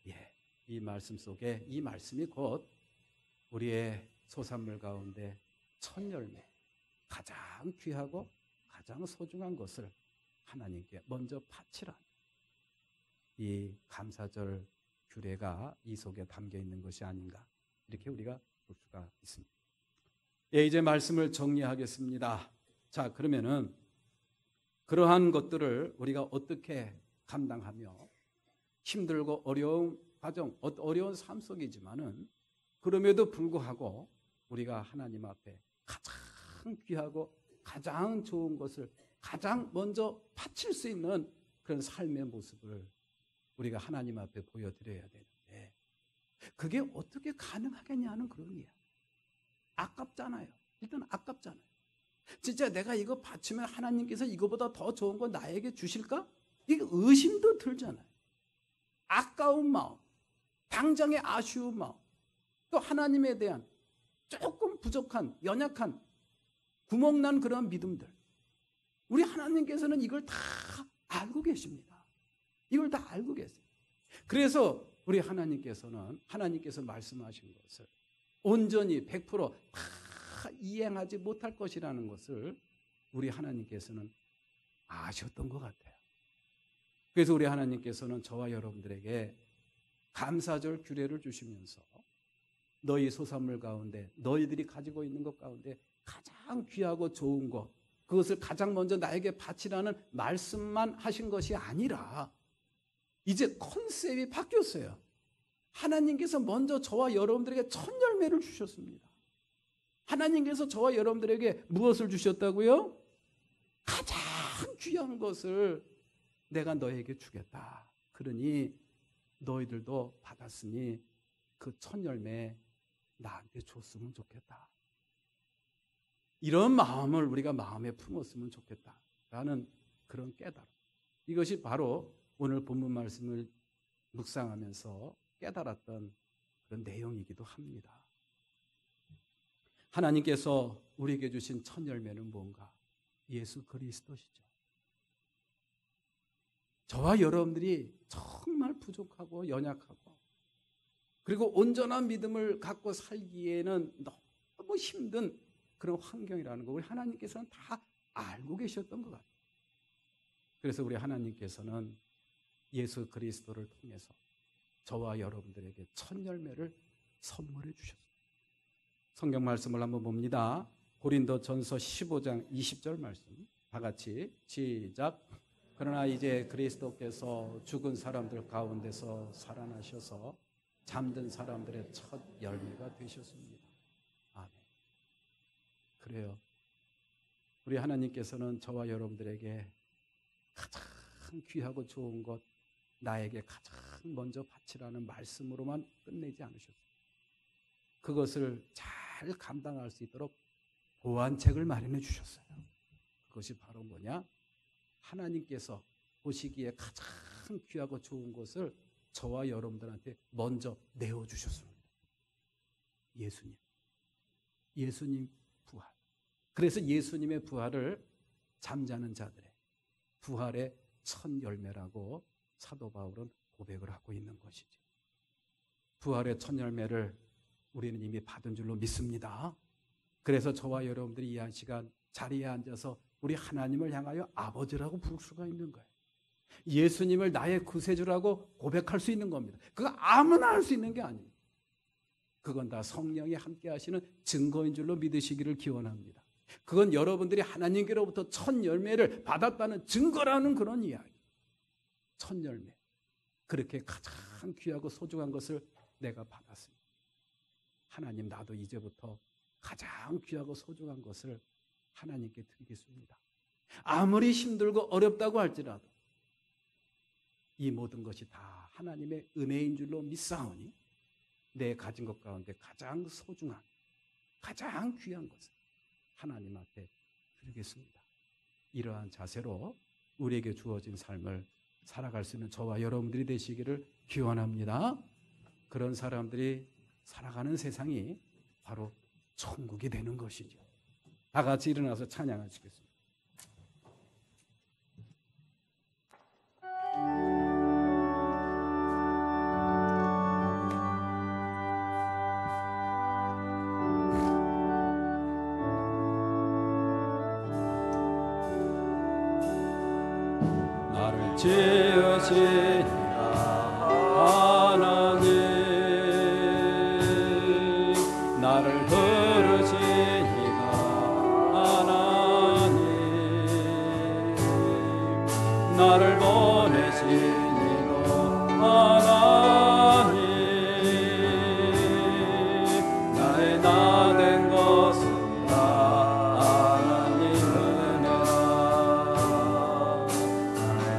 Speaker 1: 예, 이 말씀 속에 이 말씀이 곧 우리의 소산물 가운데 첫 열매, 가장 귀하고 가장 소중한 것을 하나님께 먼저 바치라. 이 감사절 규례가 이 속에 담겨 있는 것이 아닌가, 이렇게 우리가 볼 수가 있습니다. 예, 이제 말씀을 정리하겠습니다. 자, 그러면은 그러한 것들을 우리가 어떻게 감당하며 힘들고 어려운 과정, 어려운 삶 속이지만은 그럼에도 불구하고 우리가 하나님 앞에 가장 귀하고 가장 좋은 것을 가장 먼저 바칠 수 있는 그런 삶의 모습을 우리가 하나님 앞에 보여드려야 되는데 그게 어떻게 가능하겠냐는 그런 이야기. 아깝잖아요. 일단 아깝잖아요. 진짜 내가 이거 바치면 하나님께서 이거보다 더 좋은 거 나에게 주실까? 이게 의심도 들잖아요. 아까운 마음, 당장의 아쉬운 마음, 또 하나님에 대한 조금 부족한, 연약한, 구멍난 그런 믿음들. 우리 하나님께서는 이걸 다 알고 계십니다. 이걸 다 알고 계세요. 그래서 우리 하나님께서 말씀하신 것을 온전히 100% 다 이행하지 못할 것이라는 것을 우리 하나님께서는 아셨던 것 같아요. 그래서 우리 하나님께서는 저와 여러분들에게 감사절 규례를 주시면서 너희 소산물 가운데 너희들이 가지고 있는 것 가운데 가장 귀하고 좋은 것, 그것을 가장 먼저 나에게 바치라는 말씀만 하신 것이 아니라 이제 컨셉이 바뀌었어요. 하나님께서 먼저 저와 여러분들에게 첫 열매를 주셨습니다. 하나님께서 저와 여러분들에게 무엇을 주셨다고요? 가장 귀한 것을 내가 너에게 주겠다. 그러니 너희들도 받았으니 그 첫 열매 나한테 줬으면 좋겠다. 이런 마음을 우리가 마음에 품었으면 좋겠다라는 그런 깨달음. 이것이 바로 오늘 본문 말씀을 묵상하면서 깨달았던 그런 내용이기도 합니다. 하나님께서 우리에게 주신 첫 열매는 뭔가? 예수 그리스도시죠. 저와 여러분들이 정말 부족하고 연약하고 그리고 온전한 믿음을 갖고 살기에는 너무 힘든
Speaker 3: 그런 환경이라는 거 우리 하나님께서는 다 알고 계셨던 것 같아요. 그래서 우리 하나님께서는 예수 그리스도를 통해서 저와 여러분들에게 첫 열매를 선물해 주셨어요. 성경 말씀을 한번 봅니다. 고린도전서 15장 20절 말씀 다 같이 시작. 그러나 이제 그리스도께서 죽은 사람들 가운데서 살아나셔서 잠든 사람들의 첫 열매가 되셨습니다. 아멘. 그래요. 우리 하나님께서는 저와 여러분들에게 가장 귀하고 좋은 것, 나에게 가장 먼저 바치라는 말씀으로만 끝내지 않으셨어요. 그것을 잘 감당할 수 있도록 보완책을 마련해 주셨어요. 그것이 바로 뭐냐? 하나님께서 보시기에 가장 귀하고 좋은 것을 저와 여러분들한테 먼저 내어주셨습니다. 예수님 부활. 그래서 예수님의 부활을 잠자는 자들의 부활의 첫 열매라고 사도 바울은 고백을 하고 있는 것이죠. 부활의 첫 열매를 우리는 이미 받은 줄로 믿습니다. 그래서 저와 여러분들이 이 한 시간 자리에 앉아서 우리 하나님을 향하여 아버지라고 부를 수가 있는 거예요. 예수님을 나의 구세주라고 고백할 수 있는 겁니다. 그거 아무나 할 수 있는 게 아닙니다. 그건 다 성령이 함께 하시는 증거인 줄로 믿으시기를 기원합니다. 그건 여러분들이 하나님께로부터 첫 열매를 받았다는 증거라는 그런 이야기. 첫 열매. 그렇게 가장 귀하고 소중한 것을 내가 받았습니다. 하나님, 나도 이제부터 가장 귀하고 소중한 것을 하나님께 드리겠습니다. 아무리 힘들고 어렵다고 할지라도 이 모든 것이 다 하나님의 은혜인 줄로 믿사오니 내 가진 것 가운데 가장 소중한, 가장 귀한 것을 하나님 앞에 드리겠습니다. 이러한 자세로 우리에게 주어진 삶을 살아갈 수 있는 저와 여러분들이 되시기를 기원합니다. 그런 사람들이 살아가는 세상이 바로 천국이 되는 것이죠. 다 같이 일어나서 찬양하시겠습니다.
Speaker 1: 나를 지으신 하나님, 나를 부르신 하나님, 나를 보내신 하나님, 나의 나 된 것은 다 하나님 은혜라.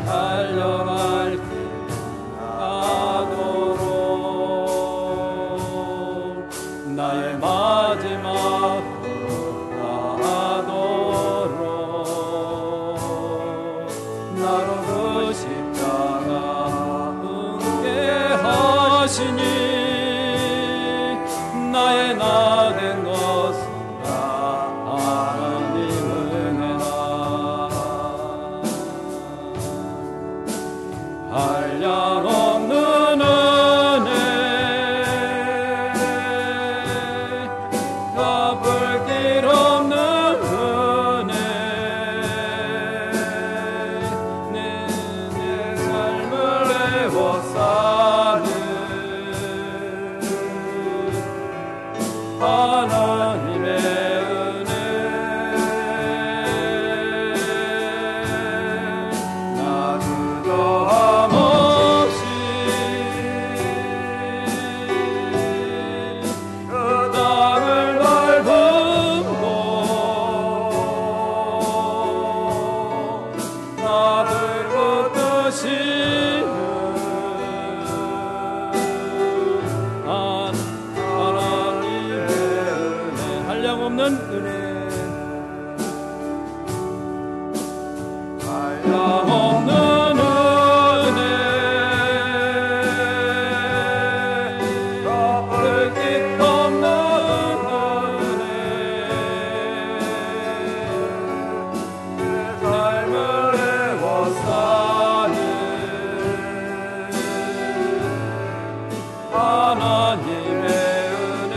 Speaker 1: 달려갈 길 가도록 나의 마지막으로 가도록 나로 그 십자가 함께 하시니 나의 나 된 것은 다 하나님 은혜라. 한량없는 은혜, 갚을 길 없는 은혜, 내 삶을 내워 사는 하나님의 은혜, 나 그저함 없이 그 땅을 밟음고 나를 붙드시는 하나님의 은혜, 한량없는 은혜, 한량없는 은혜, 갚을 길 없는 은혜, 내 삶을 내워 사는 하나님의 은혜,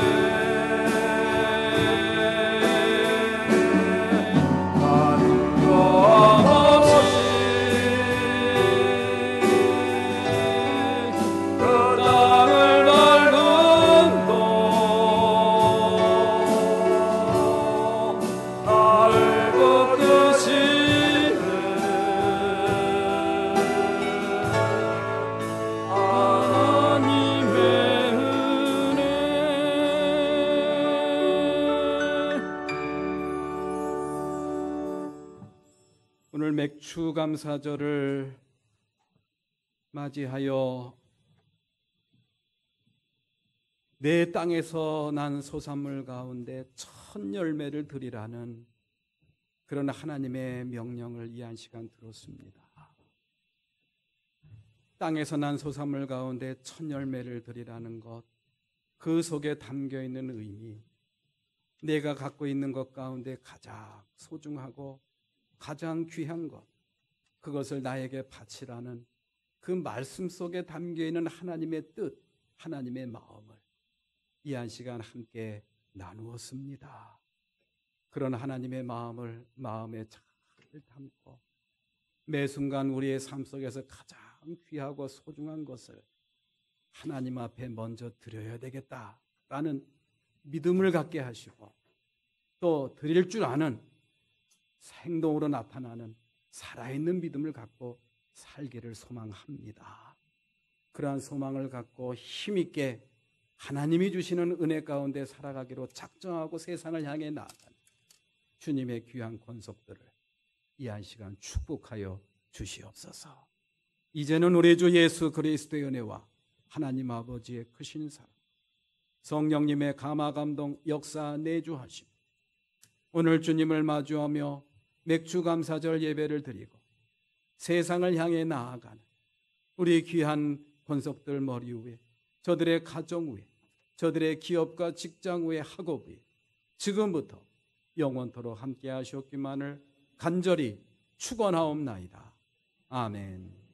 Speaker 1: 오늘 맥주 감사절을 맞이하여 내 땅에서 난 소산물 가운데 첫 열매를 드리라는 그런 하나님의 명령을 이 한 시간 들었습니다. 땅에서 난 소산물 가운데 첫 열매를 드리라는 것, 그 속에 담겨 있는 의미, 내가 갖고 있는 것 가운데 가장 소중하고 가장 귀한 것, 그것을 나에게 바치라는 그 말씀 속에 담겨 있는 하나님의 뜻, 하나님의 마음을 이 한 시간 함께 나누었습니다. 그런 하나님의 마음을 마음에 잘 담고 매 순간 우리의 삶 속에서 가장 귀하고 소중한 것을 하나님 앞에 먼저 드려야 되겠다라는 믿음을 갖게 하시고, 또 드릴 줄 아는 행동으로 나타나는 살아있는 믿음을 갖고 살기를 소망합니다. 그러한 소망을 갖고 힘있게 하나님이 주시는 은혜 가운데 살아가기로 작정하고 세상을 향해 나아가는 주님의 귀한 권속들을 이 한 시간 축복하여 주시옵소서. 이제는 우리 주 예수 그리스도의 은혜와 하나님 아버지의 크신 사랑, 성령님의 감화 감동 역사 내주하심, 오늘 주님을 마주하며 맥주 감사절 예배를 드리고 세상을 향해 나아가는 우리 귀한 권속들 머리 위에, 저들의 가정 위에, 저들의 기업과 직장 위에, 학업 위에 지금부터 영원토록 함께 하셨기만을 간절히 축원하옵나이다. 아멘.